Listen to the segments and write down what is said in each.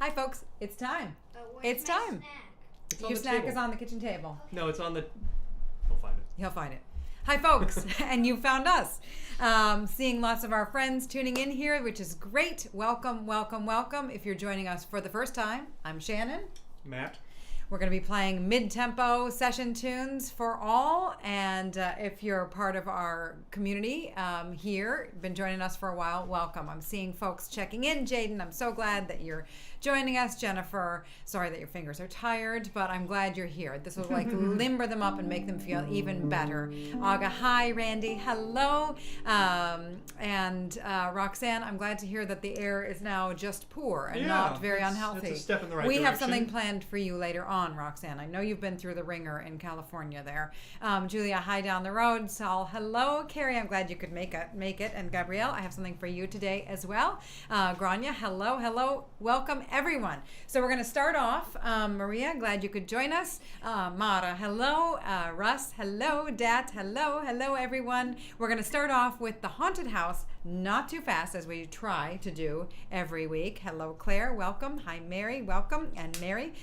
Hi, folks. It's time. It's time. Your snack is on the kitchen table. No, it's on the... We'll find it. He'll find it. Hi, folks. And you found us. Seeing lots of our friends tuning in here, which is great. Welcome, welcome, welcome. If you're joining us for the first time, I'm Shannon. Matt. We're going to be playing mid-tempo session tunes for all. And if you're part of our community here, been joining us for a while, welcome. I'm seeing folks checking in. Jaden, I'm so glad that you're joining us. Jennifer, sorry that your fingers are tired, but I'm glad you're here. This will like limber them up and make them feel even better. Aga, hi. Randy, hello. And Roxanne, I'm glad to hear that the air is now just poor and not very unhealthy. It's a step in the right We direction. have something planned for you later on, Roxanne. I know you've been through the ringer in California there. Julia, hi down the road. Saul, hello. Carrie, I'm glad you could make it. And Gabrielle, I have something for you today as well. Grania, hello, hello. Welcome, everyone. So we're going to start off. Maria, glad you could join us. Mara, hello. Russ, hello. Dat, hello. Hello, everyone. We're going to start off with the haunted house, not too fast, as we try to do every week. Hello, Claire. Welcome. Hi, Mary. Welcome. And Mary.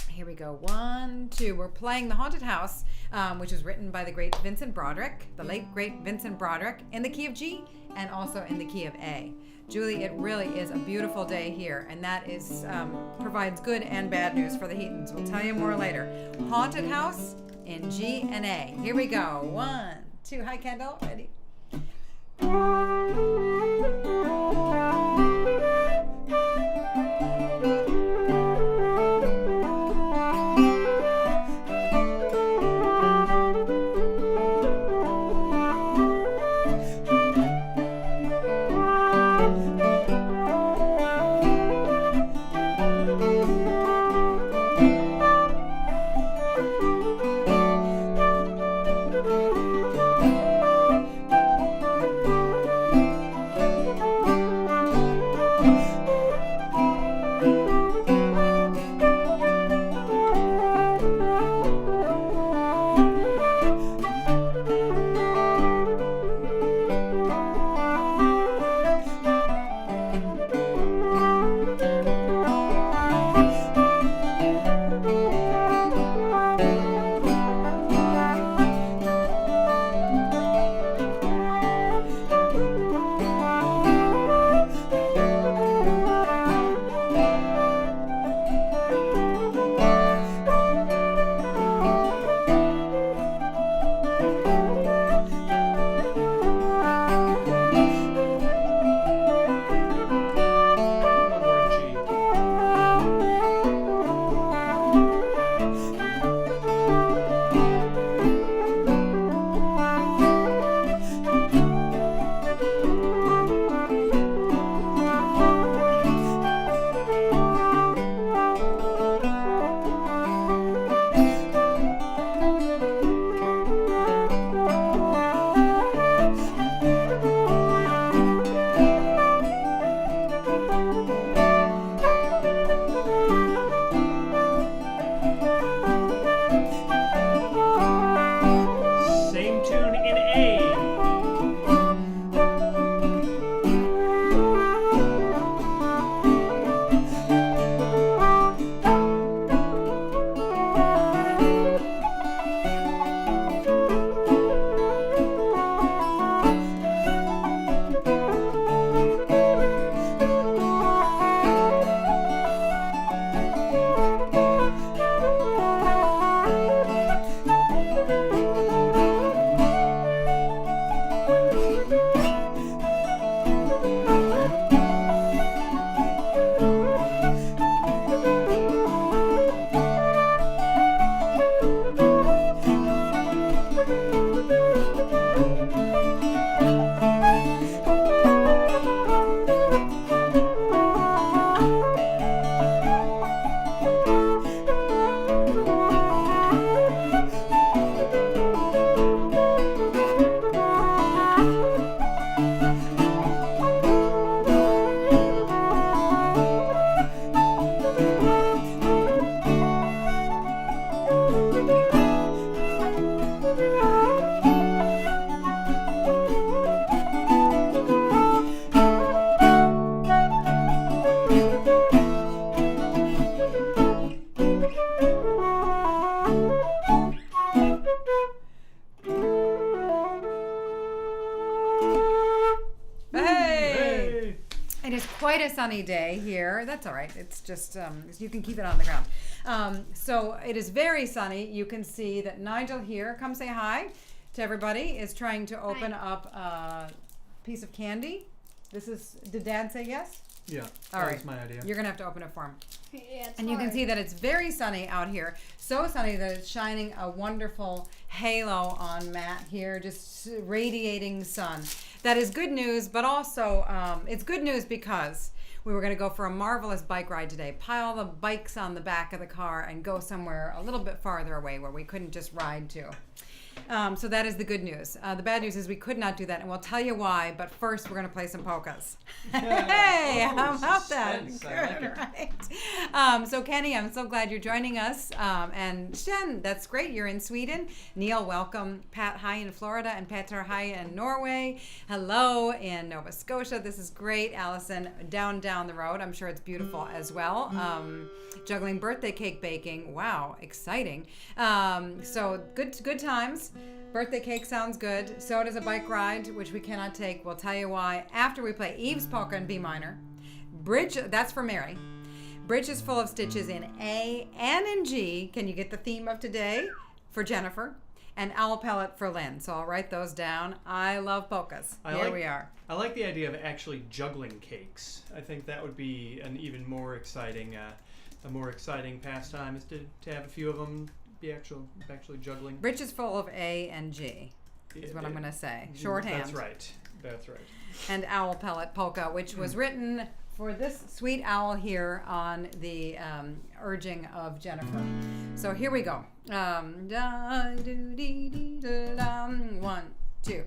Here we go. 1, 2. We're playing The Haunted House, which was written by the great Vincent Broderick, the late great Vincent Broderick, in the key of G and also in the key of A. Julie, it really is a beautiful day here, and that is provides good and bad news for the Heatons. We'll tell you more later. Haunted House in G and A. Here we go. 1, 2. Hi, Kendall. Ready? quite a sunny day here. That's all right. It's just, you can keep it on the ground. So it is very sunny. You can see that Nigel here, come say hi to everybody, is trying to open up a piece of candy. Did Dad say yes? Yeah, all that right. was my idea. You're going to have to open it for him. Yeah, And you can see that it's very sunny out here. So sunny that it's shining a wonderful halo on Matt here, just radiating sun. That is good news, but also it's good news because we were going to go for a marvelous bike ride today. Pile the bikes on the back of the car and go somewhere a little bit farther away where we couldn't just ride to. So that is the good news. The bad news is we could not do that, and we'll tell you why. But first, we're going to play some polkas. Hey, how about that? Good, right? So Kenny, I'm so glad you're joining us. And Shen, that's great. You're in Sweden. Neil, welcome. Pat, hi in Florida, and Petter, hi in Norway. Hello in Nova Scotia. This is great. Allison, down the road. I'm sure it's beautiful as well. Juggling birthday cake baking. Wow, exciting. So good times. Birthday cake sounds good. So does a bike ride, which we cannot take. We'll tell you why after we play Eve's polka in B minor. Bridge, that's for Mary. Britches full of stitches in A and in G. Can you get the theme of today? For Jennifer. And Owl Pellet for Lynn. So I'll write those down. I love polkas. Here we are. I like the idea of actually juggling cakes. I think that would be an even more exciting, a more exciting pastime is to have a few of them be actually juggling. Britches full of A and G is what I'm going to say. Shorthand. That's right. And Owl Pellet Polka, which was written for this sweet owl here on the urging of Jennifer. So here we go. 1, 2.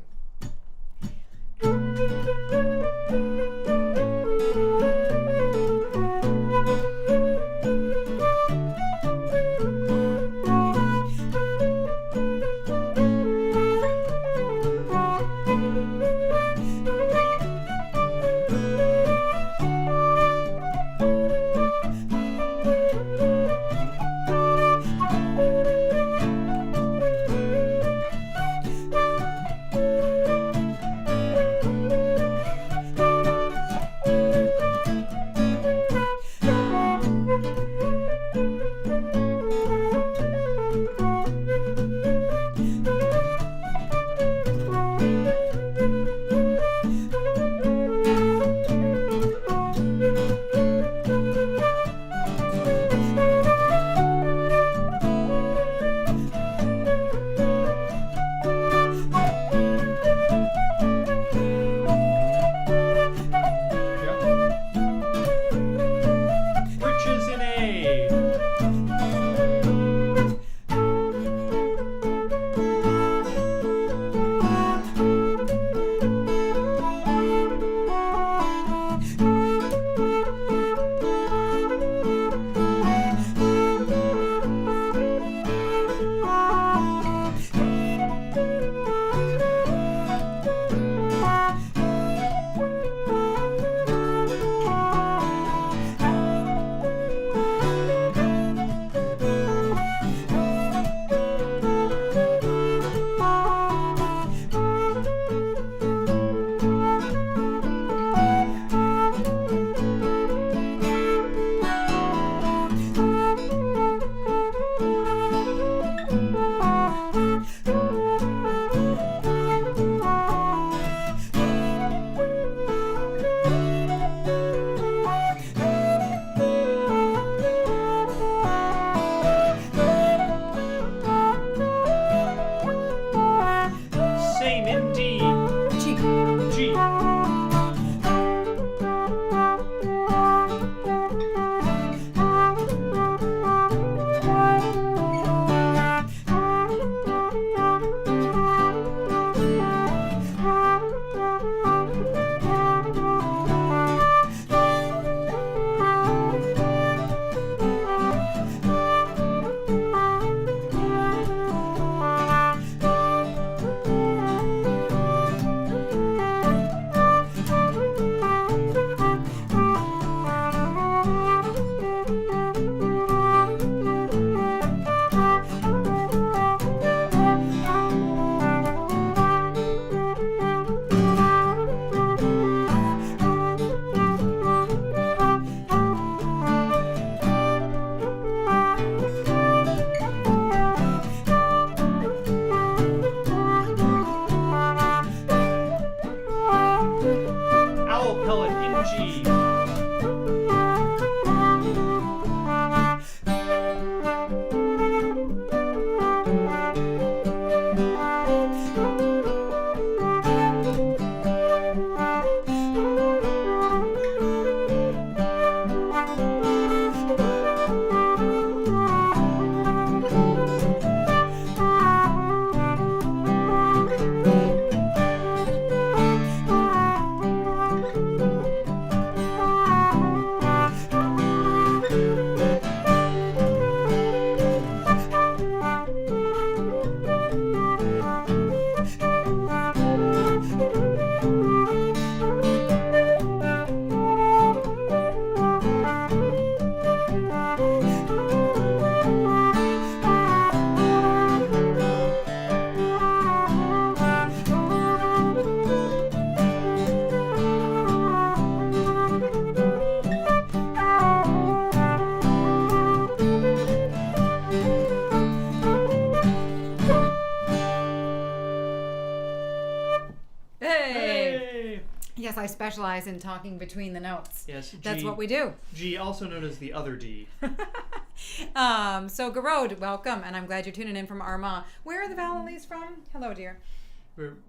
Hey! Yes, I specialize in talking between the notes. Yes, That's what we do. G, also known as the other D. So Garode, welcome, and I'm glad you're tuning in from Armagh. Where are the Valleys from? Hello, dear.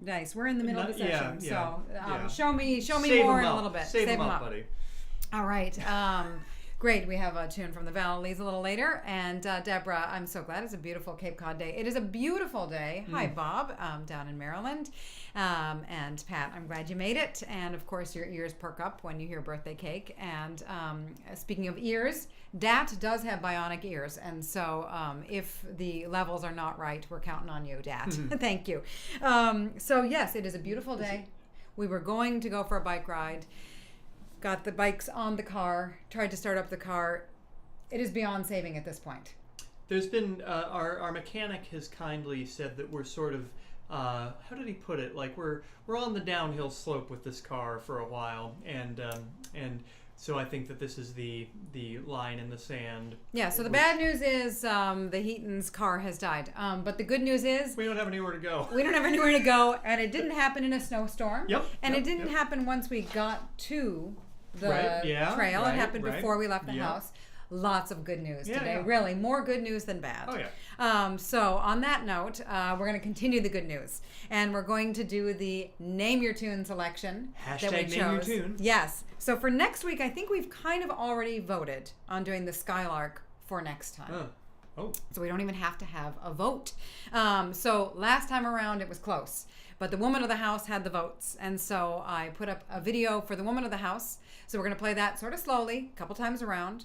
Nice. We're in the middle of the session, show me Save more them in up. a little bit. Save them them up, buddy. All right. Great. We have a tune from the Valleys a little later. And Deborah, I'm so glad. It's a beautiful Cape Cod day. It is a beautiful day. Hi, Bob, down in Maryland. And Pat, I'm glad you made it. And of course, your ears perk up when you hear birthday cake. And speaking of ears, Dat does have bionic ears. And so if the levels are not right, we're counting on you, Dat. Thank you. So yes, it is a beautiful day. We were going to go for a bike ride. Got the bikes on the car, tried to start up the car. It is beyond saving at this point. There's been, our mechanic has kindly said that we're sort of, how did he put it? Like we're on the downhill slope with this car for a while, and so I think that this is the line in the sand. Yeah, so the bad news is the Heaton's car has died. But the good news is we don't have anywhere to go. We don't have anywhere to go, and it didn't happen in a snowstorm. And it didn't happen once we got to the trail. It happened before we left the house. Lots of good news today. Really, more good news than bad. Oh, yeah. So on that note, we're going to continue the good news. And we're going to do the Name Your Tune selection that we chose. Name Your Tune. Yes. So for next week, I think we've kind of already voted on doing the Skylark for next time. Oh. So we don't even have to have a vote. So last time around, it was close. But the woman of the house had the votes. And so I put up a video for the woman of the house. So we're going to play that sort of slowly, a couple times around.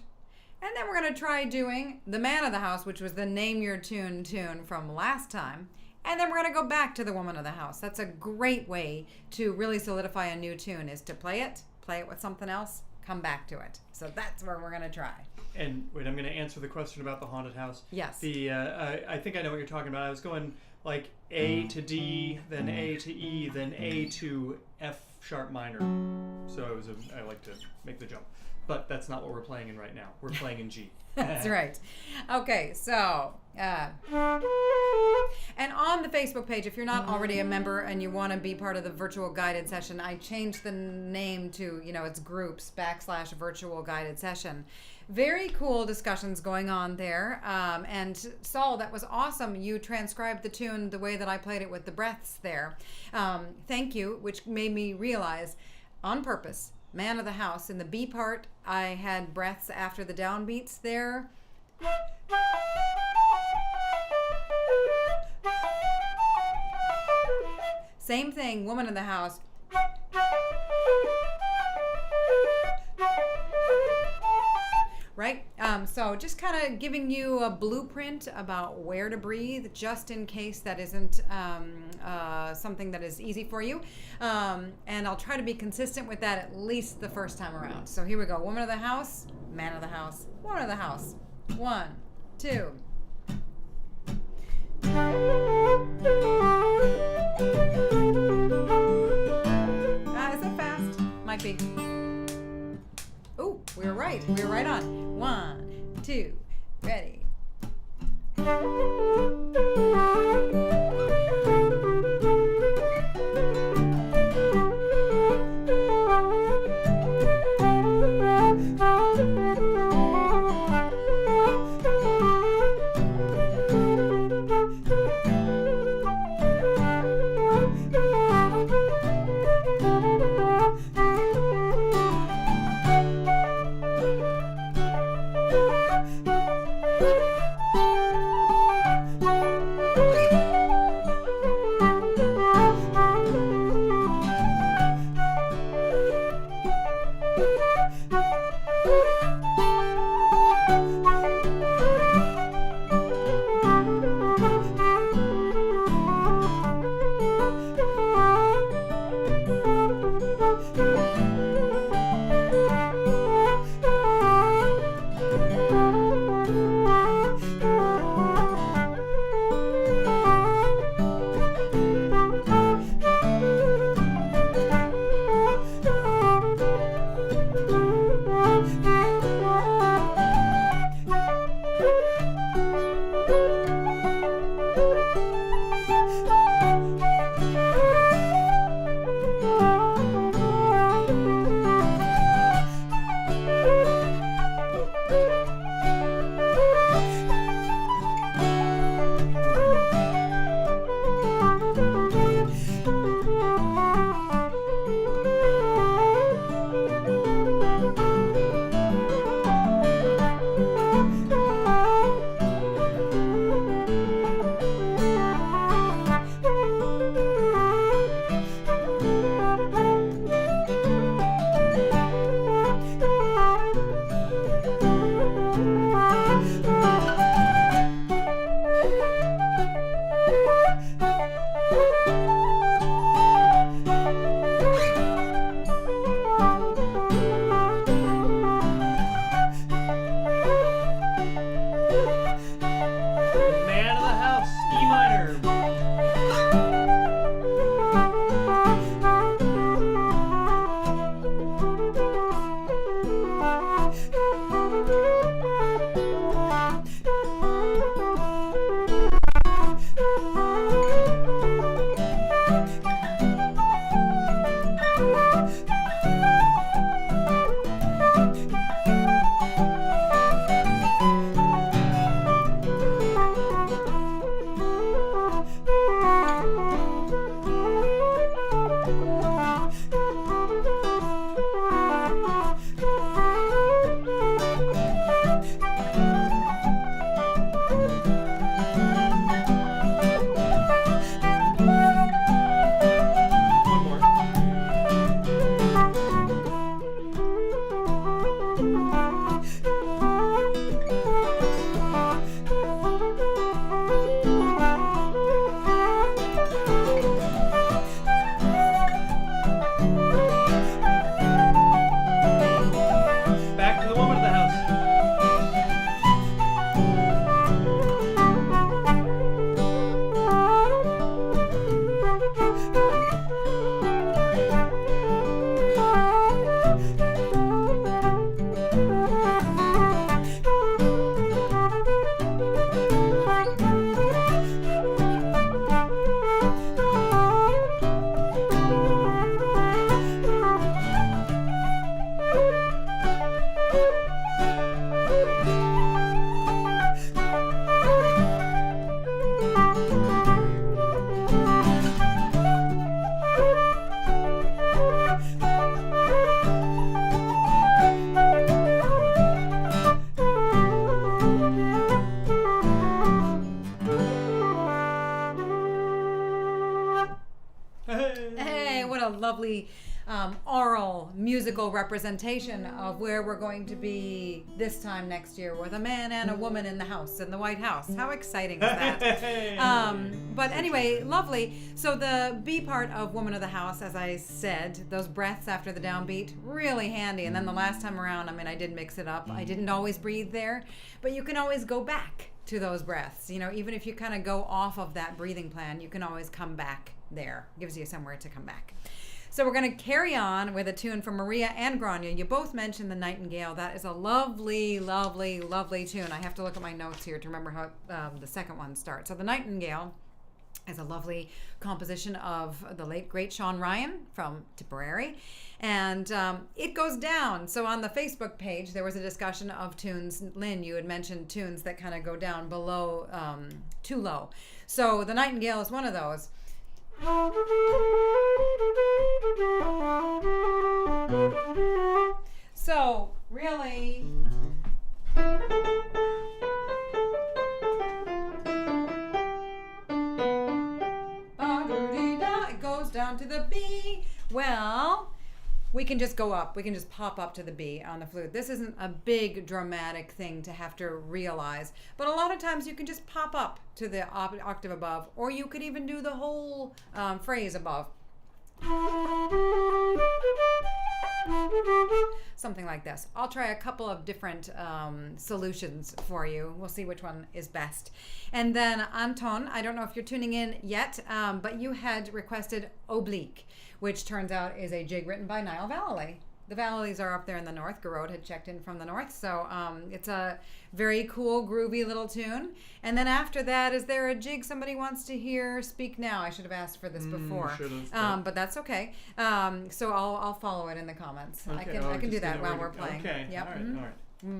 And then we're going to try doing the man of the house, which was the Name Your Tune from last time. And then we're going to go back to the woman of the house. That's a great way to really solidify a new tune, is to play it with something else, come back to it. So that's where we're going to try. And wait, I'm going to answer the question about the haunted house. Yes. I think I know what you're talking about. I was going like A to D, then A to E, then A to F sharp minor. So I like to make the jump. But that's not what we're playing in right now. We're playing in G. That's right. Okay, so, and on the Facebook page, if you're not already a member and you want to be part of the virtual guided session, I changed the name to, it's groups / virtual guided session. Very cool discussions going on there. And Saul, that was awesome. You transcribed the tune the way that I played it with the breaths there. Thank you, which made me realize on purpose, man of the house, in the B part, I had breaths after the downbeats there. Same thing, woman of the house. Right? So just kind of giving you a blueprint about where to breathe, just in case that isn't something that is easy for you. And I'll try to be consistent with that at least the first time around. So here we go. Woman of the house, man of the house, woman of the house. 1, 2. Is that fast? Might be. Ooh, we were right. We were right on. 1, 2, ready. Lovely oral musical representation of where we're going to be this time next year with a man and a woman in the house, in the White House. How exciting is that? But anyway, lovely. So the B part of Woman of the House, as I said, those breaths after the downbeat, really handy. And then the last time around, I mean, I did mix it up. I didn't always breathe there, but you can always go back to those breaths. You know, even if you kind of go off of that breathing plan, you can always come back there. Gives you somewhere to come back. So we're going to carry on with a tune from Maria and Grania. You both mentioned the Nightingale. That is a lovely, lovely, lovely tune. I have to look at my notes here to remember how the second one starts. So the Nightingale is a lovely composition of the late, great Sean Ryan from Tipperary. And it goes down. So on the Facebook page, there was a discussion of tunes. Lynn, you had mentioned tunes that kind of go down below, too low. So the Nightingale is one of those. So really, it goes down to the B. Well, we can just go up. We can just pop up to the B on the flute. This isn't a big dramatic thing to have to realize, but a lot of times you can just pop up to the octave above, or you could even do the whole phrase above. Something like this. I'll try a couple of different solutions for you. We'll see which one is best. And then Anton, I don't know if you're tuning in yet, but you had requested Oblique, which turns out is a jig written by Niall Vallely. The Valleys are up there in the north. Garrod had checked in from the north. So it's a very cool, groovy little tune. And then after that, is there a jig somebody wants to hear? Speak now. I should have asked for this before. But that's okay. So I'll follow it in the comments. Okay. I can do that while we're playing. Okay. Yep. All right.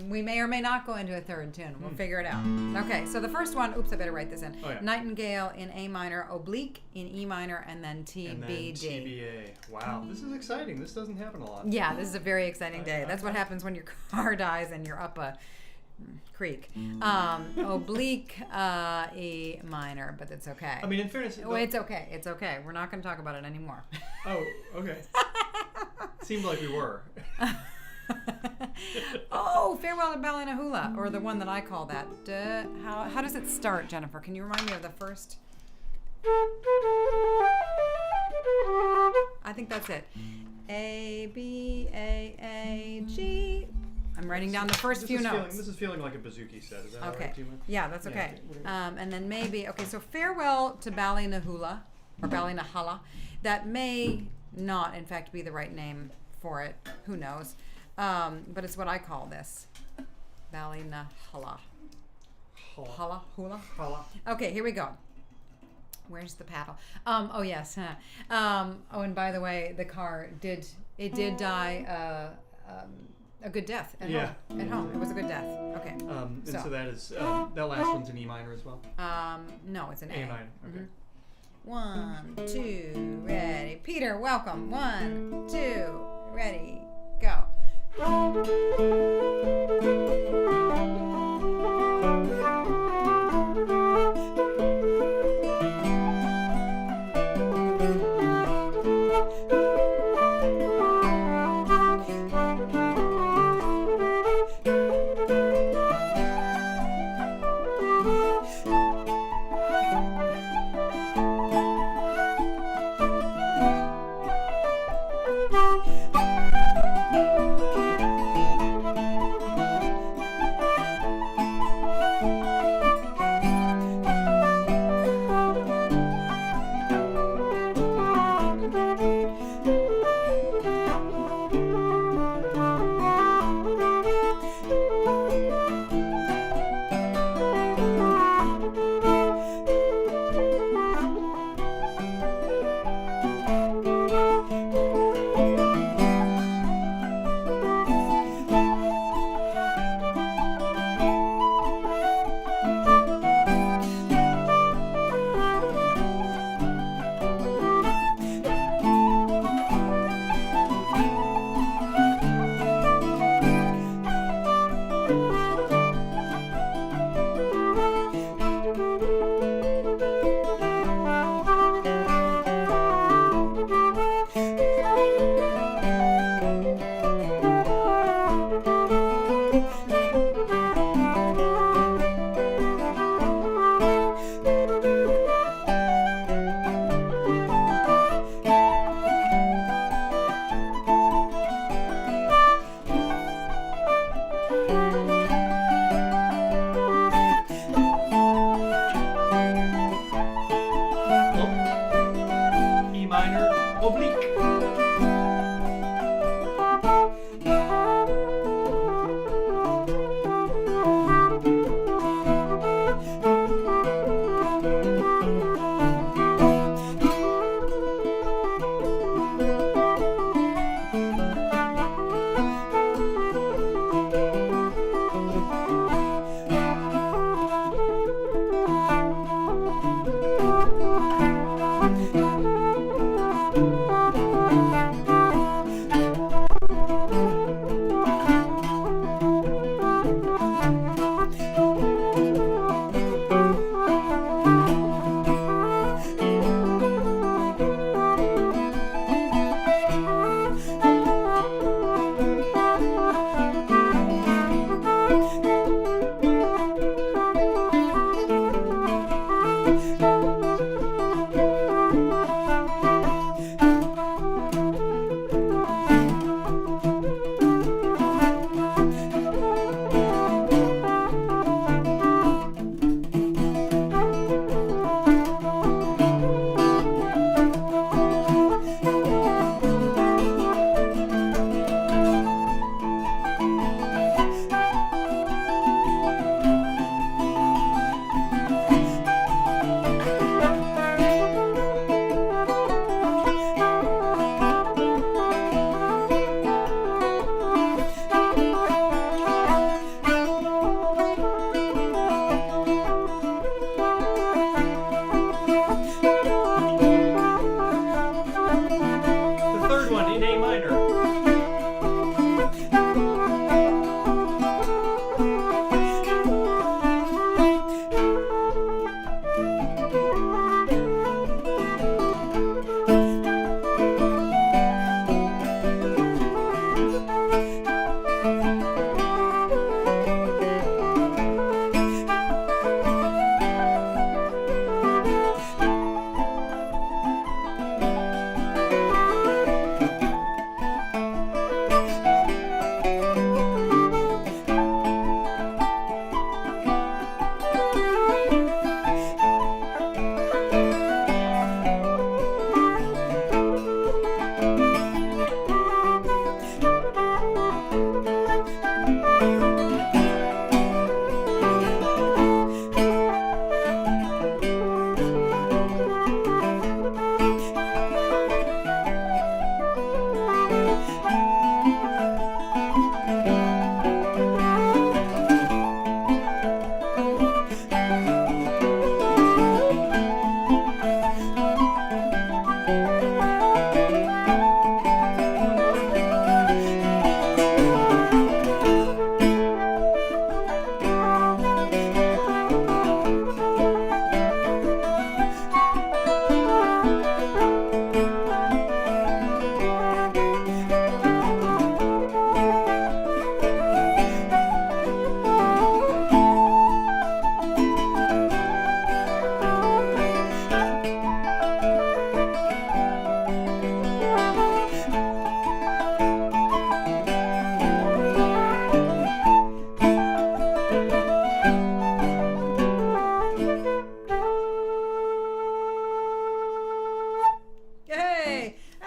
We may or may not go into a third tune. We'll figure it out. Okay, so the first one, oops, I better write this in. Oh, yeah. Nightingale in A minor, Oblique in E minor, and then TBD. And then TBA. Wow, this is exciting. This doesn't happen a lot. Yeah, this is a very exciting day. That's what happens when your car dies and you're up a creek. Oblique, E minor, but it's okay. I mean, in fairness... it's okay. It's okay. We're not going to talk about it anymore. Oh, okay. Seemed like we were. Oh, Farewell to Ballynahulla, or the one that I call that. How does it start, Jennifer? Can you remind me of the first? I think that's it. A, B, A, G. I'm writing down the first few notes. This is feeling like a bouzouki set. Is that okay? Right, yeah, that's okay. And then maybe, okay, so Farewell to Ballynahulla, or Ballynahulla. That may not, in fact, be the right name for it. Who knows? But it's what I call this. Ballynahulla. Hula? Okay, here we go. Where's the paddle? Oh yes. Oh, and by the way, the car did die a good death at home. At home, it was a good death. Okay. And so that is that last one's an E minor as well. No, it's an A. A minor. Okay. 1, 2, ready. Peter, welcome. 1, 2, ready, go.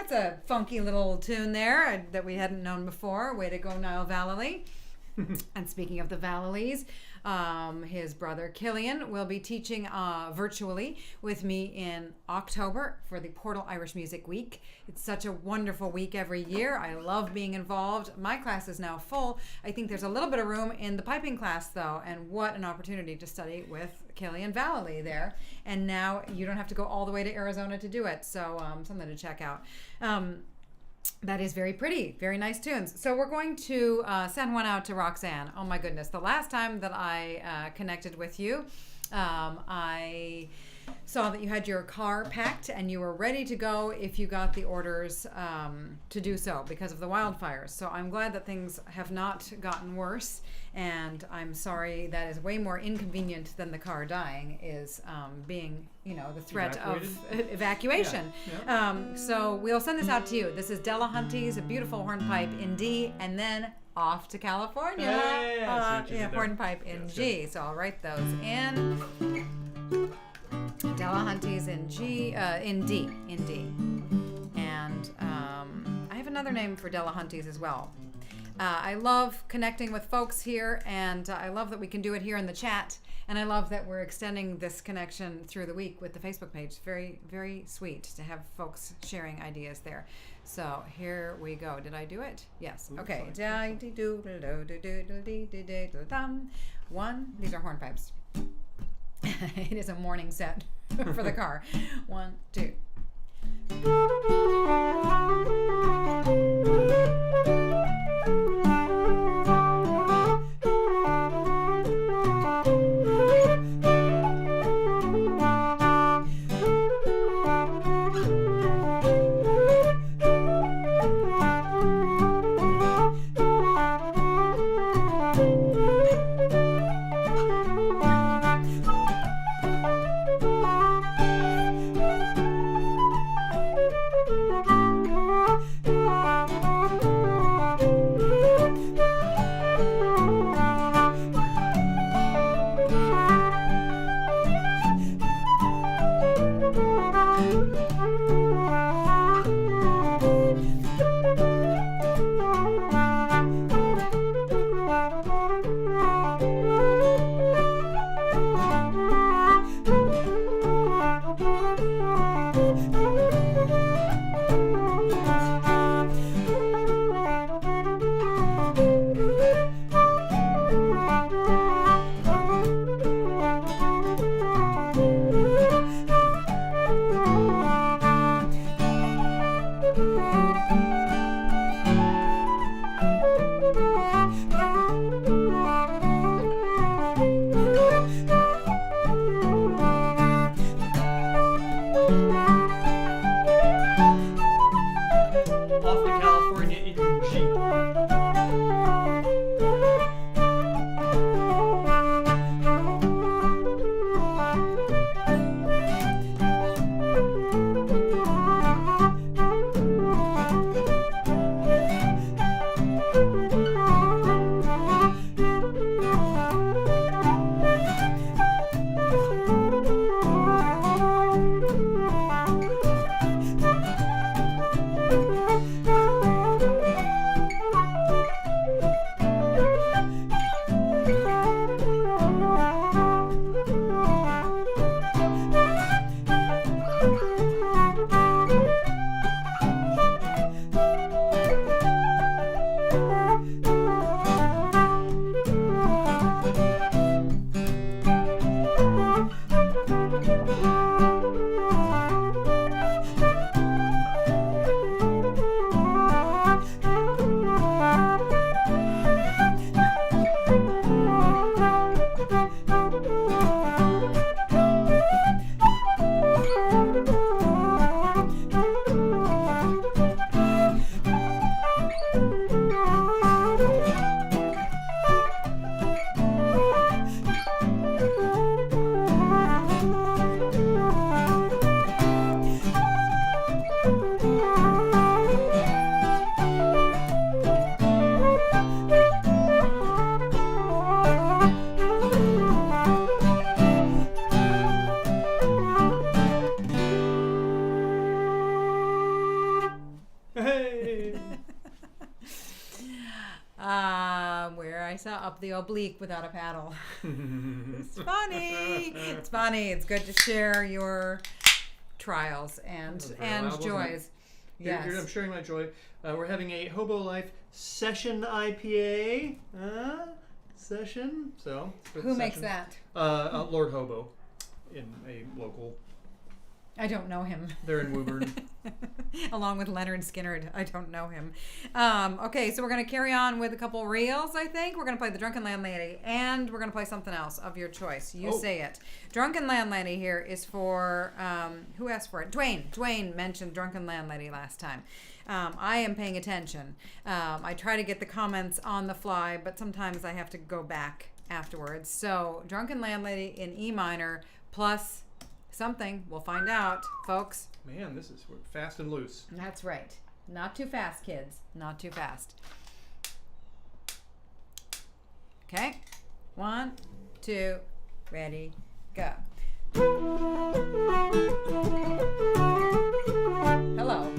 That's a funky little tune there that we hadn't known before. Way to go, Niall Vallely. And speaking of the Valleys, his brother Killian will be teaching virtually with me in October for the Portal Irish Music Week. It's such a wonderful week every year. I love being involved. My class is now full. I think there's a little bit of room in the piping class though, and what an opportunity to study with Killian Vallely there. And now you don't have to go all the way to Arizona to do it, so something to check out. That is very pretty, very nice tunes. So we're going to send one out to Roxanne. Oh my goodness, the last time that I connected with you, I saw that you had your car packed and you were ready to go if you got the orders to do so because of the wildfires. So I'm glad that things have not gotten worse, and I'm sorry that is way more inconvenient than the car dying is being, the threat of evacuation. Yeah. So we'll send this out to you. This is Delahunty's A Beautiful Hornpipe in D, and then off to California. Hornpipe in G. So I'll write those in. Delahunty's in G, in D, and I have another name for Delahunty's as well. I love connecting with folks here, and I love that we can do it here in the chat, and I love that we're extending this connection through the week with the Facebook page. Very, very sweet to have folks sharing ideas there. So here we go. Did I do it? Yes. Okay. One. These are hornpipes. It is a morning set for the car. 1, 2. Where I saw up the oblique without a paddle. It's funny. It's funny. It's good to share your trials and joys. Yes. Here I'm sharing my joy. We're having a Hobo Life Session IPA. Session. So who makes that? Lord Hobo, in a local. I don't know him. They're in Woburn. Along with Leonard Skinnerd. I don't know him. Okay, so we're going to carry on with a couple reels, I think. We're going to play the Drunken Landlady, and we're going to play something else of your choice. You say it. Drunken Landlady here is for, who asked for it? Dwayne. Dwayne mentioned Drunken Landlady last time. I am paying attention. I try to get the comments on the fly, but sometimes I have to go back afterwards. So, Drunken Landlady in E minor plus something. We'll find out, folks. Man, we're fast and loose. That's right. Not too fast, kids. Not too fast. Okay. 1, 2, ready, go. Hello.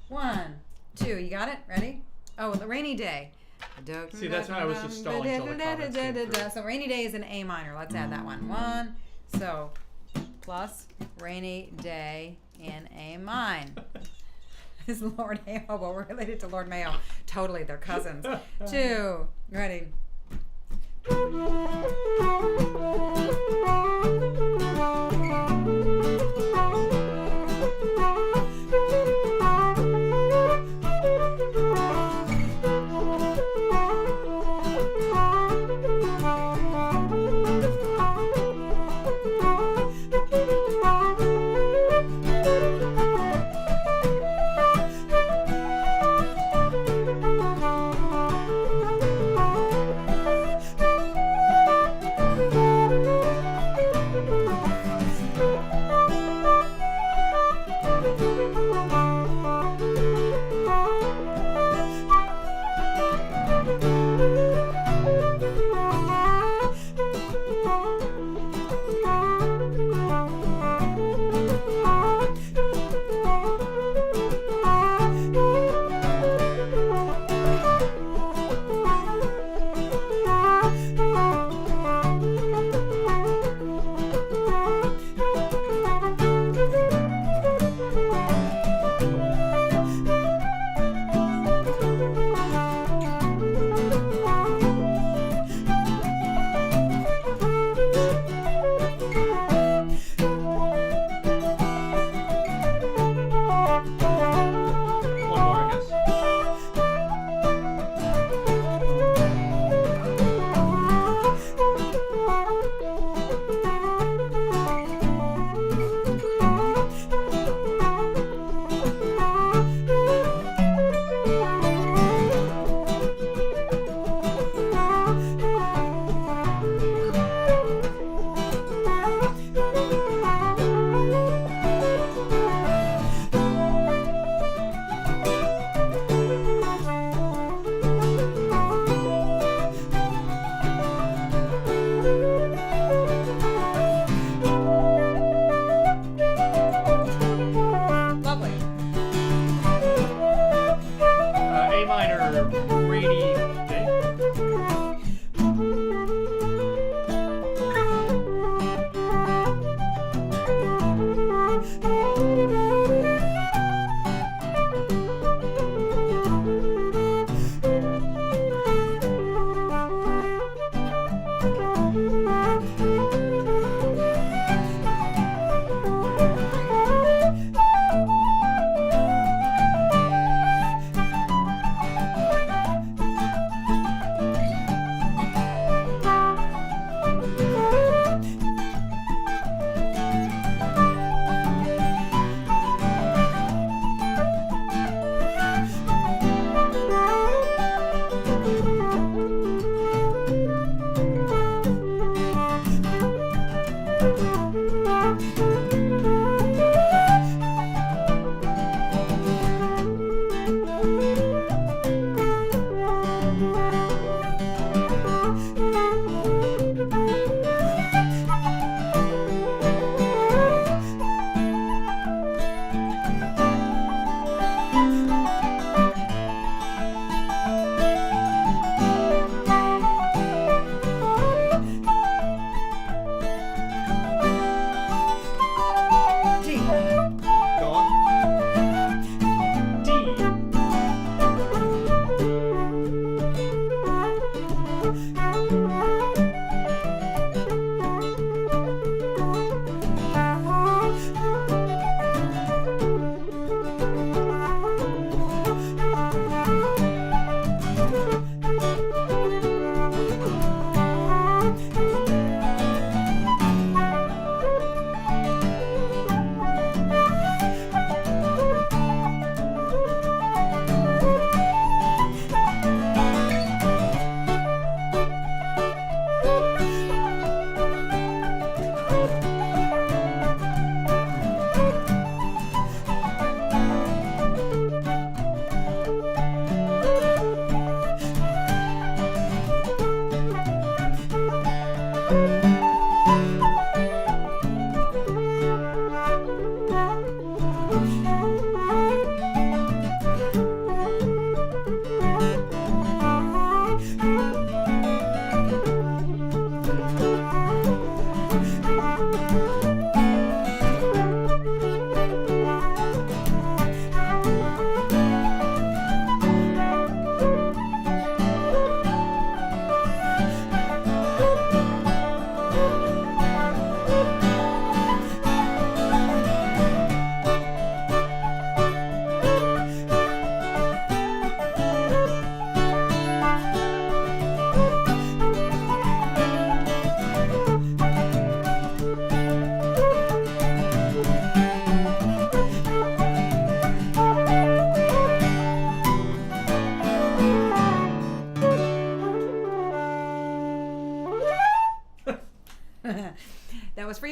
1, 2. You got it? Ready? Oh, the rainy day. See, that's why I was just stalling till the comments came through. So rainy day is in A minor. Let's add that one. 1. So plus rainy day in A mine. Is Lord Hobo related to Lord Mayo? Totally, they're cousins. 2, ready.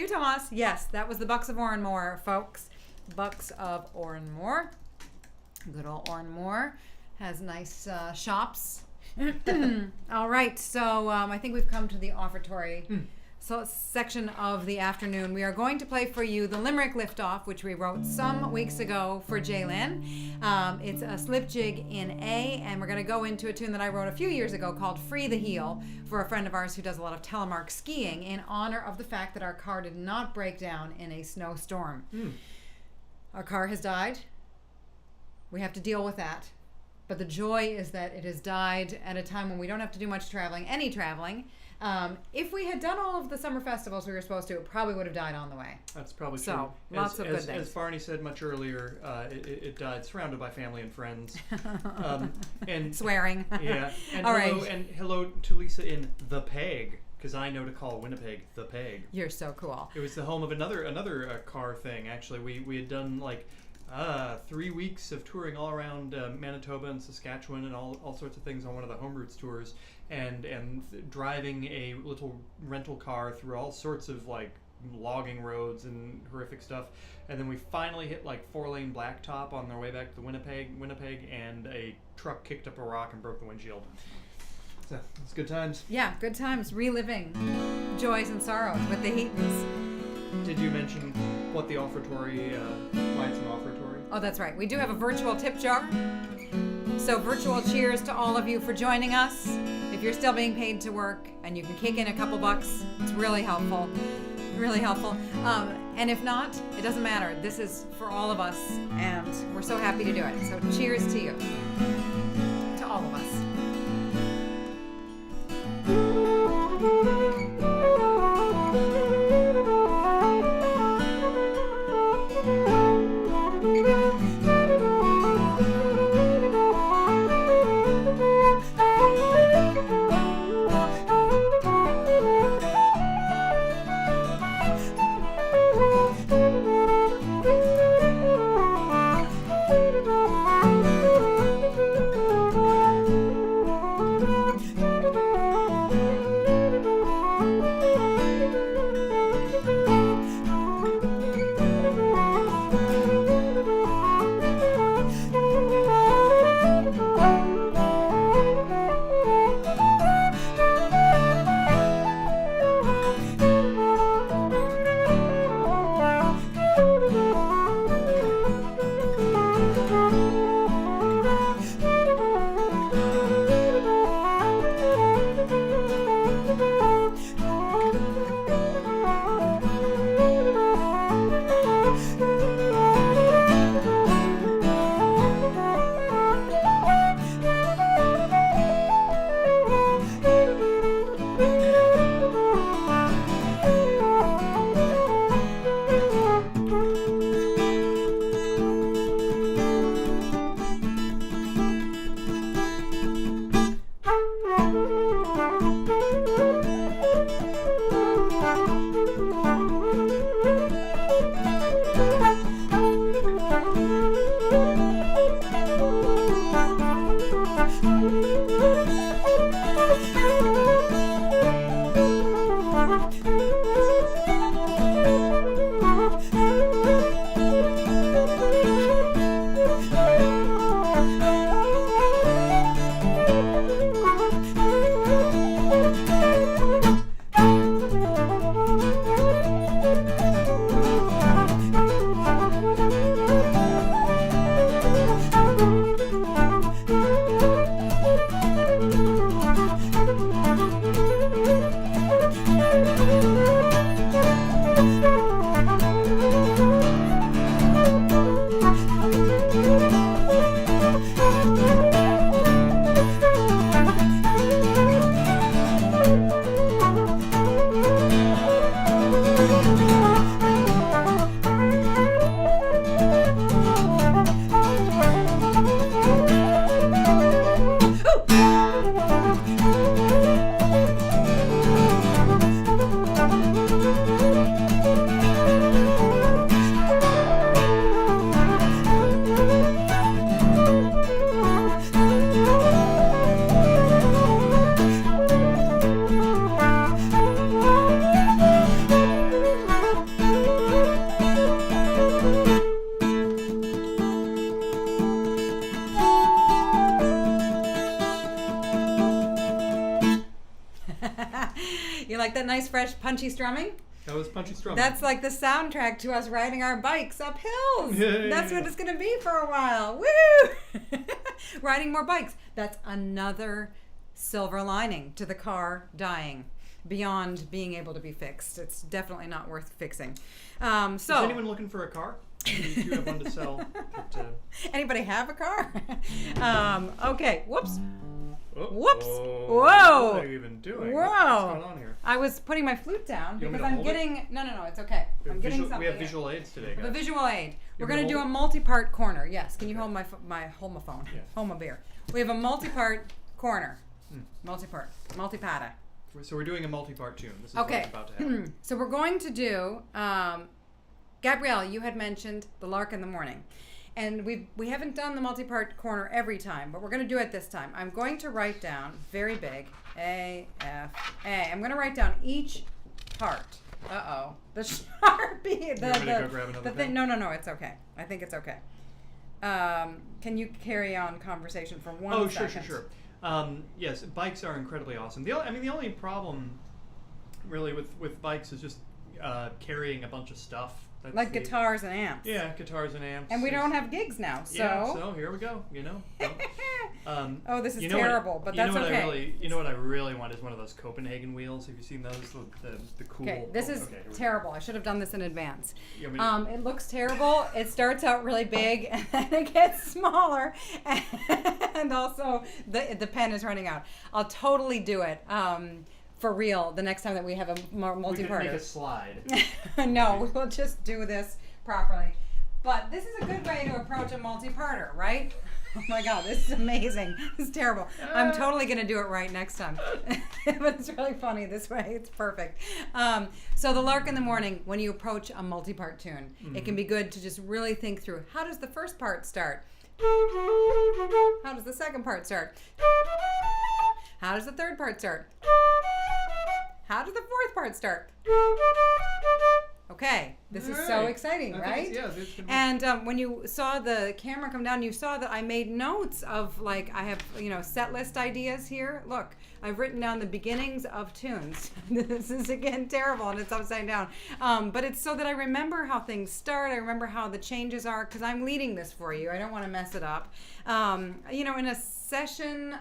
Tomas. Yes, that was the Bucks of Oranmore, folks. Bucks of Oranmore. Good old Oranmore has nice shops. All right, so I think we've come to the offertory section of the afternoon. We are going to play for you the Limerick Liftoff, which we wrote some weeks ago for Jaylan. It's a slip jig in A, and we're going to go into a tune that I wrote a few years ago called Free the Heel for a friend of ours who does a lot of telemark skiing in honor of the fact that our car did not break down in a snowstorm. Our car has died. We have to deal with that. But the joy is that it has died at a time when we don't have to do much traveling, any traveling. If we had done all of the summer festivals we were supposed to, it probably would have died on the way. That's probably true. So, lots of good things. As Barney said much earlier, it died surrounded by family and friends. And swearing. Yeah. And all hello, right. And hello to Lisa in The Peg, because I know to call Winnipeg The Peg. You're so cool. It was the home of another car thing, actually. We had done, 3 weeks of touring all around Manitoba and Saskatchewan and all sorts of things on one of the Home Roots tours, and driving a little rental car through all sorts of logging roads and horrific stuff, and then we finally hit 4-lane blacktop on our way back to Winnipeg, and a truck kicked up a rock and broke the windshield. So it's good times. Yeah, good times. Reliving joys and sorrows with the Heatons. Did you mention what the offertory, why it's an offertory? Oh, that's right. We do have a virtual tip jar. So virtual cheers to all of you for joining us. If you're still being paid to work and you can kick in a couple bucks, it's really helpful. Really helpful. And if not, it doesn't matter. This is for all of us, and we're so happy to do it. So cheers to you. To all of us. like that nice, fresh, punchy strumming? That was punchy strumming. That's like the soundtrack to us riding our bikes up hills. That's what it's going to be for a while. Woo! Riding more bikes. That's another silver lining to the car dying beyond being able to be fixed. It's definitely not worth fixing. Is anyone looking for a car? You do have one to sell. Anybody have a car? Okay. Whoops. Whoops! Whoa! What are you even doing? Whoa! What's going on here? I was putting my flute down because I'm getting. No, it's okay. I'm getting something. We have visual aids today, guys. A visual aid. We're going to do a multi-part corner. Yes. Can you hold my hold my phone? Yeah. Hold my beer. We have a multi-part corner. Multi-part. Multi-pata. So we're doing a multi-part tune. This is okay. what's about to happen. So we're going to do. Gabrielle, you had mentioned the Lark in the morning. And we haven't done the multi-part corner every time, but we're going to do it this time. I'm going to write down, very big, A, F, A. I'm going to write down each part. Uh-oh. The Sharpie. The thing. No, it's okay. I think it's okay. Can you carry on conversation for 1 second? Sure. Yes, bikes are incredibly awesome. The only problem, really, with bikes is just carrying a bunch of stuff. That's like guitars and amps. Yeah, guitars and amps. And we don't have gigs now, so. Yeah, so here we go, oh, this is terrible, but that's okay. You know what I really want is one of those Copenhagen wheels. Have you seen those? The cool. Okay, this is terrible. I should have done this in advance. It looks terrible. It starts out really big, and then it gets smaller, and also the pen is running out. I'll totally do it. For real, the next time that we have a multi-parter. We could make a slide. No, we'll just do this properly. But this is a good way to approach a multi-parter, right? Oh my God, this is amazing. This is terrible. I'm totally going to do it right next time. But it's really funny this way. It's perfect. So the Lark in the morning, when you approach a multi-part tune, it can be good to just really think through, how does the first part start? How does the second part start? How does the third part start? How does the fourth part start? Okay, this is so exciting, right? And when you saw the camera come down, you saw that I made notes of, like, I have, set list ideas here. Look, I've written down the beginnings of tunes. This is, again, terrible, and it's upside down. But it's so that I remember how things start. I remember how the changes are, because I'm leading this for you. I don't want to mess it up. In a session...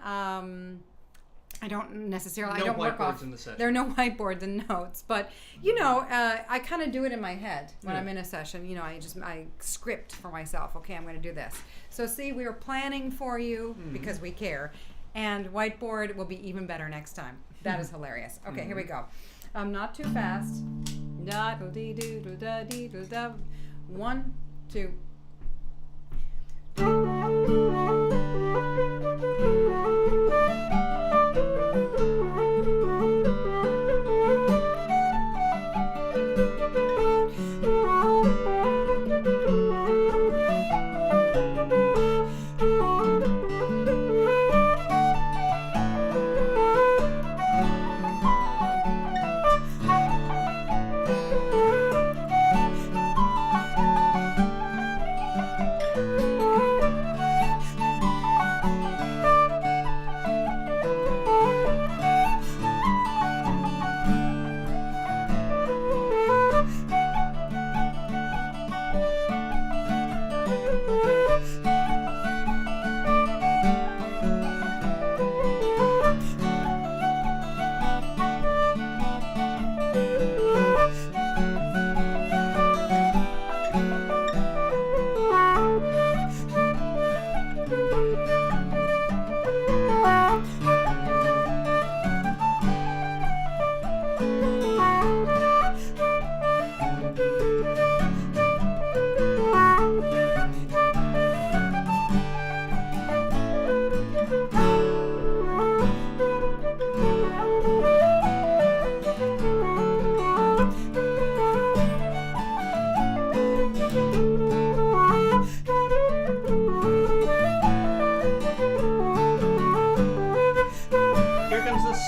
I don't necessarily. I don't work off. There are no whiteboards and notes, but I kind of do it in my head when I'm in a session. I script for myself. Okay, I'm going to do this. So see, we were planning for you because we care, and whiteboard will be even better next time. That is hilarious. Okay, here we go. Not too fast. 1, 2.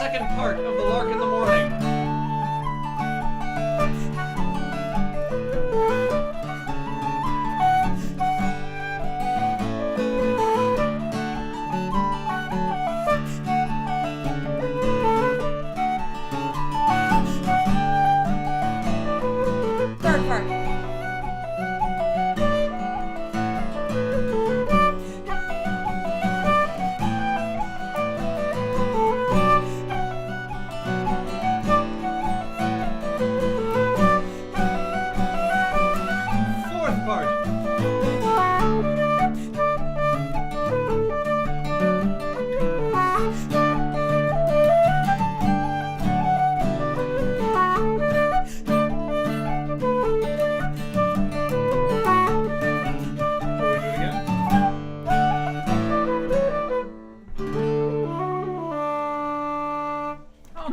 second part of the Lark in the Morning.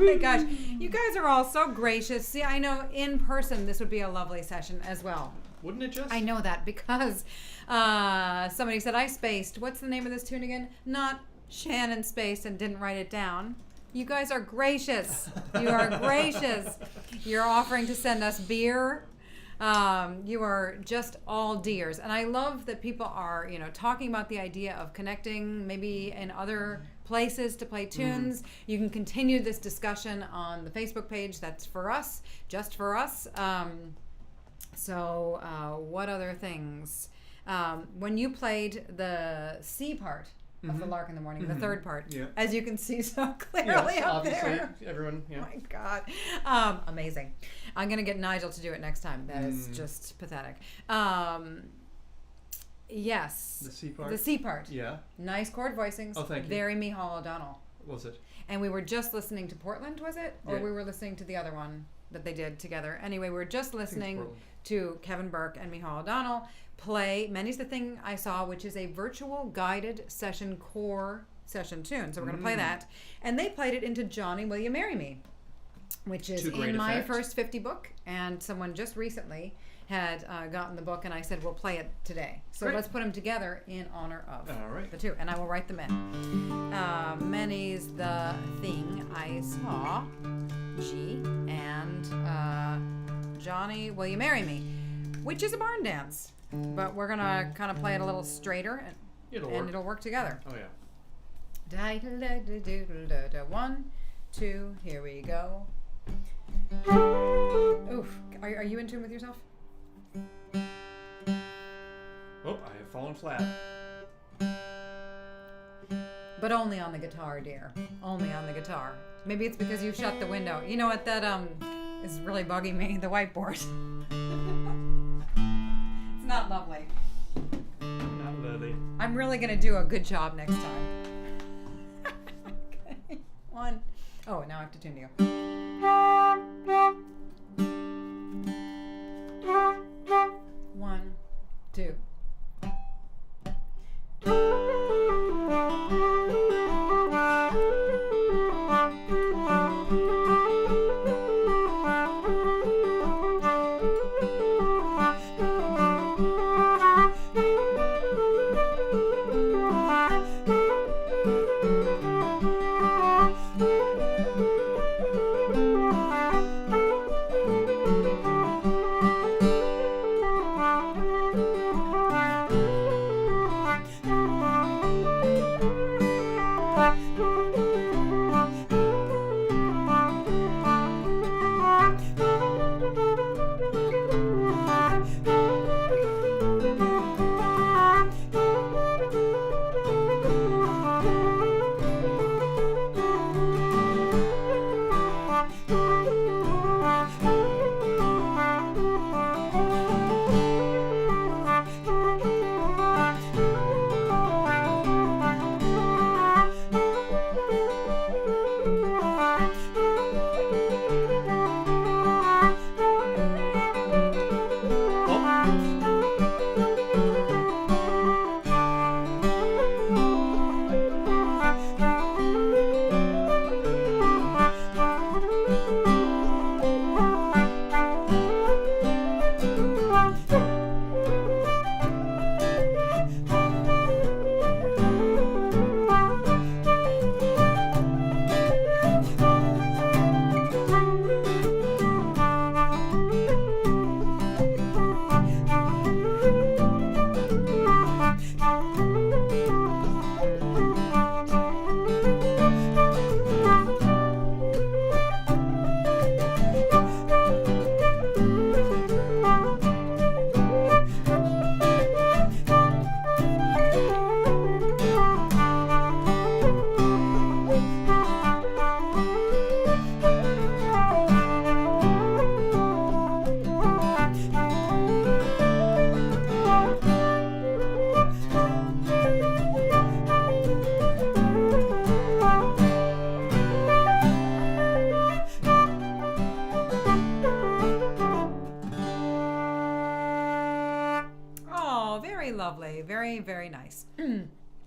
my gosh. You guys are all so gracious. See, I know in person this would be a lovely session as well. Wouldn't it just? I know that because somebody said I spaced. What's the name of this tune again? Not Shannon spaced and didn't write it down. You guys are gracious. You are gracious. You're offering to send us beer. You are just all dears. And I love that people are, talking about the idea of connecting maybe in other places to play tunes. You can continue this discussion on the Facebook page. That's for us, just for us. So what other things? When you played the C part of the Lark in the Morning, the third part, as you can see so clearly up obviously, there. everyone, Oh my God. Amazing. I'm going to get Nigel to do it next time. That is just pathetic. Yes. The C part? The C part. Yeah. Nice chord voicings. Oh, thank you. Very Micheál O'Donnell. Was it? And we were just listening to Portland, was it? Or we were listening to the other one that they did together. Anyway, we were just listening to Kevin Burke and Micheál O'Donnell play Many's the Thing I Saw, which is a virtual guided session core session tune. So we're going to play that. And they played it into Johnny, Will You Marry Me? Which is in my first 50 book. And someone just recently had gotten the book, and I said, we'll play it today. So let's put them together in honor of the two. And I will write them in. Many's the Thing I Saw, G, and Johnny, Will You Marry Me? Which is a barn dance. But we're going to kind of play it a little straighter, and it'll work together. Oh, yeah. 1, 2, here we go. Oof. Are you in tune with yourself? Oh, I have fallen flat. But only on the guitar, dear. Only on the guitar. Maybe it's because you shut the window. You know what? That is really bugging me. The whiteboard. It's not lovely. Not lovely. I'm really going to do a good job next time. Okay. 1. Oh, now I have to tune you. 1, 2. Very, very nice.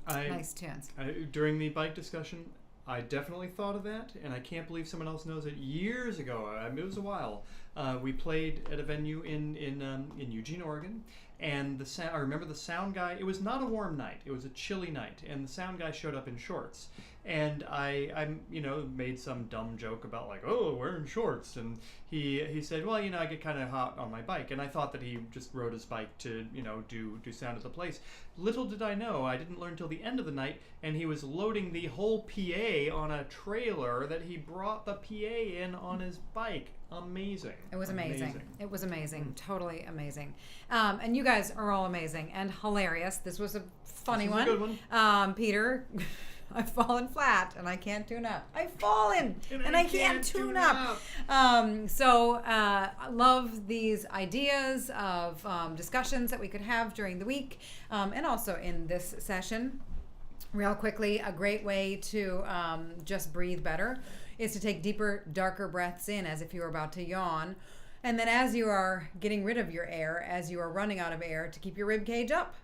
Nice tunes. During the bike discussion, I definitely thought of that, and I can't believe someone else knows it. Years ago, it was a while. We played at a venue in Eugene, Oregon, and I remember the sound guy. It was not a warm night; it was a chilly night, and the sound guy showed up in shorts. And I made some dumb joke about like, oh, wearing shorts, and he said, well, I get kind of hot on my bike, and I thought that he just rode his bike to do sound at the place. Little did I know, I didn't learn till the end of the night, and he was loading the whole PA on a trailer that he brought the PA in on his bike. Amazing. It was amazing. It was amazing. Totally amazing. And you guys are all amazing and hilarious. This was a funny one. This was a good one. Peter. I've fallen flat and I can't tune up. I've fallen and I can't tune up. I love these ideas of discussions that we could have during the week and also in this session. Real quickly, a great way to just breathe better is to take deeper, darker breaths in as if you were about to yawn. And then as you are getting rid of your air, as you are running out of air, to keep your rib cage up.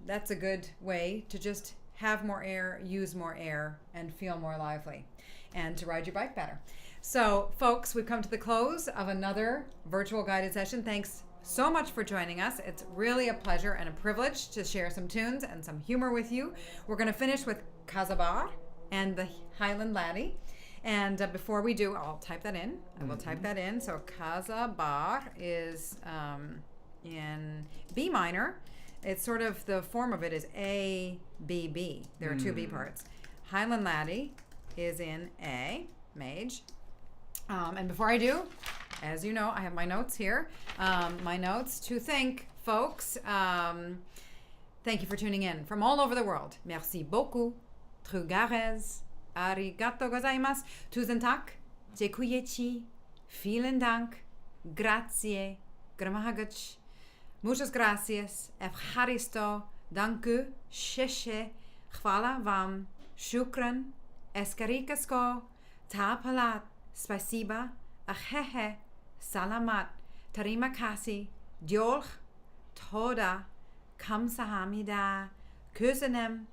That's a good way to just have more air, use more air, and feel more lively, and to ride your bike better. So, folks, we've come to the close of another virtual guided session. Thanks so much for joining us. It's really a pleasure and a privilege to share some tunes and some humor with you. We're going to finish with Casabar and the Highland Laddie. And before we do, I'll type that in. I will type that in. So Casabar is in B minor. It's sort of, the form of it is A, B, B. There are two B parts. Highland Laddie is in A, Mage. And before I do, as you know, I have my notes here. My notes to thank folks. Thank you for tuning in from all over the world. Merci beaucoup. Trugarez. Arigato gozaimasu. Tusen tak. Dziękuję. Vielen Dank. Grazie. Gramahagach. Muchas gracias. Evharisto. Danku. Sheshe. Chwala vam. Shukran. Eskarikasko. Tapalat. Spasiba. Ahehe. Salamat. Tarima kasi. Diolch. Toda. Kamsahamnida. Kusanem.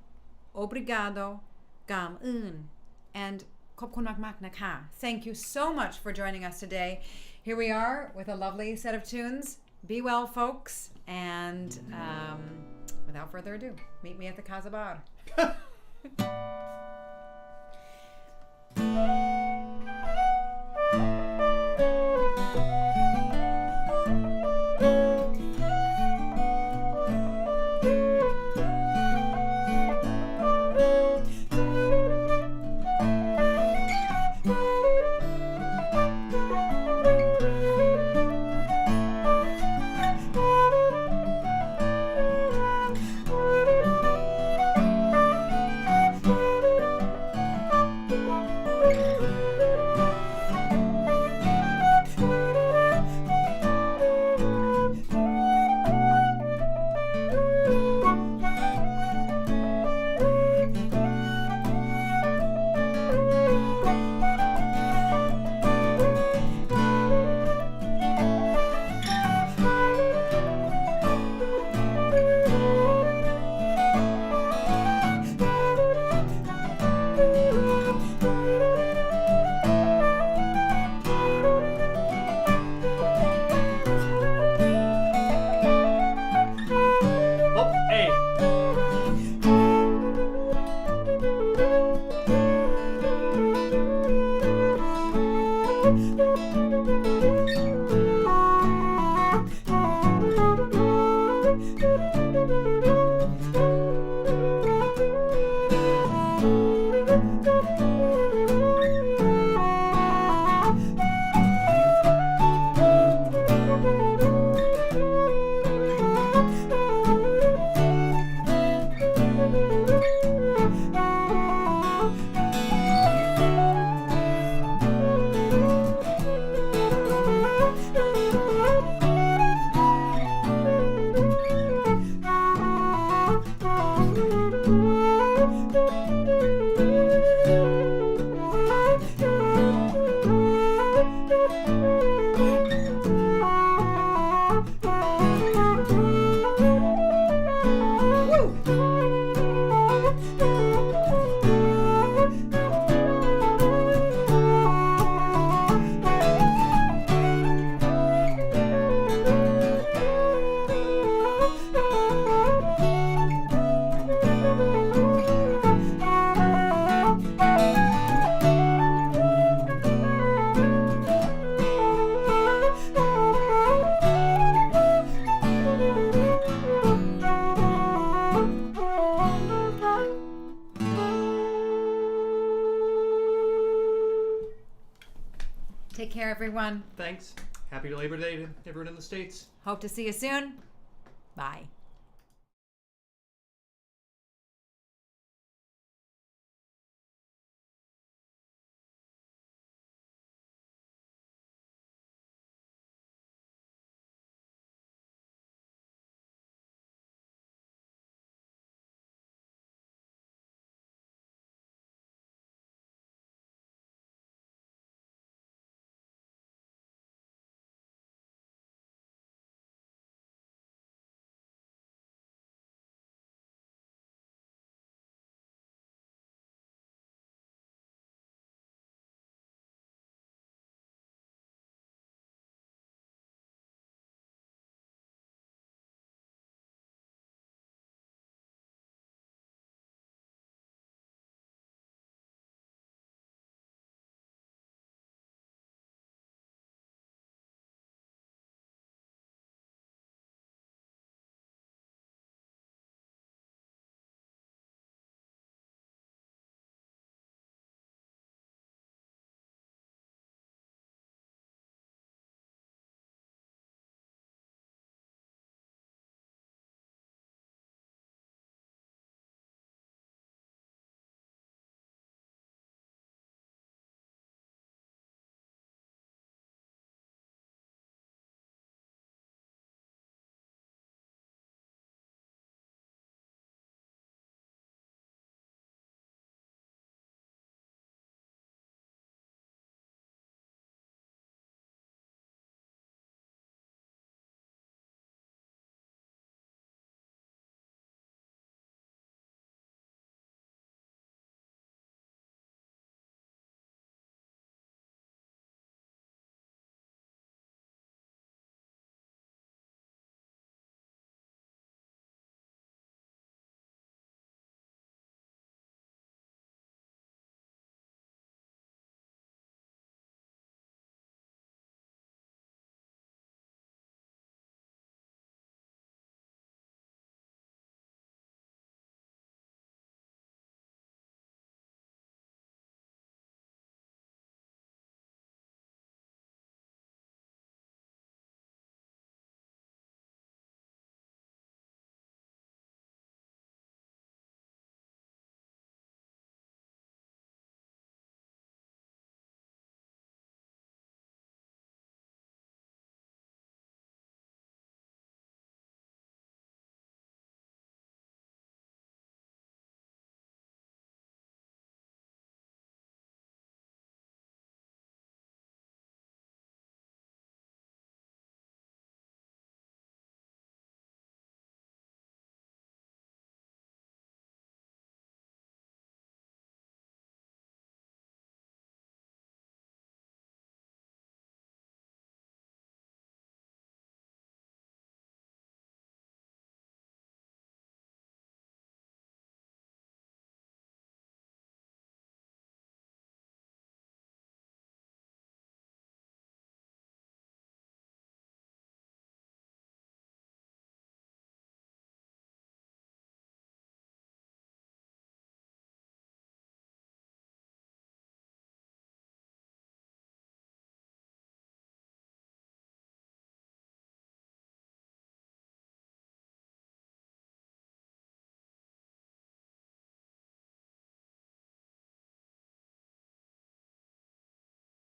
Obrigado. Gam un. And khobkun mak naka. Thank you so much for joining us today. Here we are with a lovely set of tunes. Be well, folks. And without further ado, meet me at the Casabar. Take care, everyone. Thanks. Happy Labor Day to everyone in the States. Hope to see you soon. Bye.